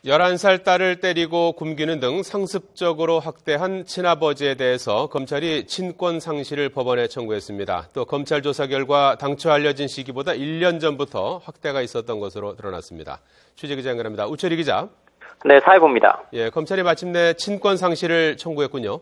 11살 딸을 때리고 굶기는 등 상습적으로 학대한 친아버지에 대해서 검찰이 친권 상실을 법원에 청구했습니다. 또 검찰 조사 결과 당초 알려진 시기보다 1년 전부터 학대가 있었던 것으로 드러났습니다. 취재기자 연결합니다. 우철희 기자. 네, 사회부입니다. 검찰이 마침내 친권 상실을 청구했군요.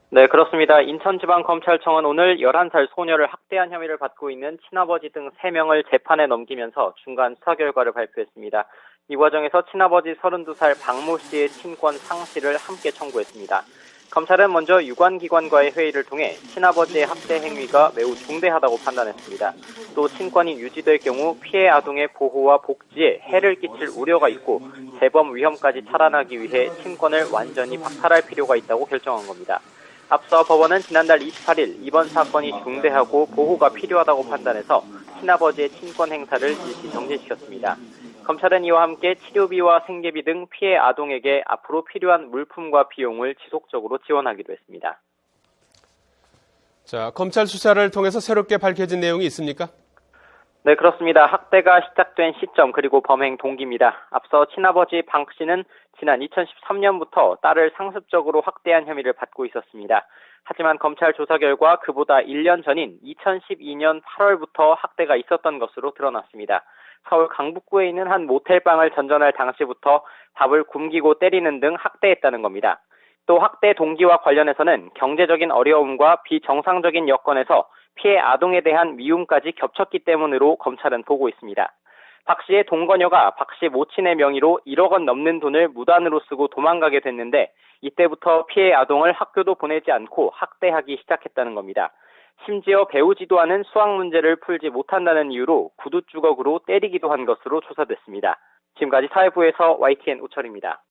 네, 그렇습니다. 인천지방검찰청은 오늘 11살 소녀를 학대한 혐의를 받고 있는 친아버지 등 3명을 재판에 넘기면서 중간 수사 결과를 발표했습니다. 이 과정에서 친아버지 32살 박모 씨의 친권 상실을 함께 청구했습니다. 검찰은 먼저 유관기관과의 회의를 통해 친아버지의 학대 행위가 매우 중대하다고 판단했습니다. 또 친권이 유지될 경우 피해 아동의 보호와 복지에 해를 끼칠 우려가 있고 재범 위험까지 차단하기 위해 친권을 완전히 박탈할 필요가 있다고 결정한 겁니다. 앞서 법원은 지난달 28일 이번 사건이 중대하고 보호가 필요하다고 판단해서 친아버지의 친권 행사를 일시 정지시켰습니다. 검찰은 이와 함께 치료비와 생계비 등 피해 아동에게 앞으로 필요한 물품과 비용을 지속적으로 지원하기로 했습니다. 자, 검찰 수사를 통해서 새롭게 밝혀진 내용이 있습니까? 네, 그렇습니다. 학대가 시작된 시점 그리고 범행 동기입니다. 앞서 친아버지 박 씨는 지난 2013년부터 딸을 상습적으로 학대한 혐의를 받고 있었습니다. 하지만 검찰 조사 결과 그보다 1년 전인 2012년 8월부터 학대가 있었던 것으로 드러났습니다. 서울 강북구에 있는 한 모텔방을 전전할 당시부터 밥을 굶기고 때리는 등 학대했다는 겁니다. 또 학대 동기와 관련해서는 경제적인 어려움과 비정상적인 여건에서 피해 아동에 대한 미움까지 겹쳤기 때문으로 검찰은 보고 있습니다. 박 씨의 동거녀가 박 씨 모친의 명의로 1억 원 넘는 돈을 무단으로 쓰고 도망가게 됐는데 이때부터 피해 아동을 학교도 보내지 않고 학대하기 시작했다는 겁니다. 심지어 배우지도 않은 수학 문제를 풀지 못한다는 이유로 구두 주걱으로 때리기도 한 것으로 조사됐습니다. 지금까지 사회부에서 YTN 우철입니다.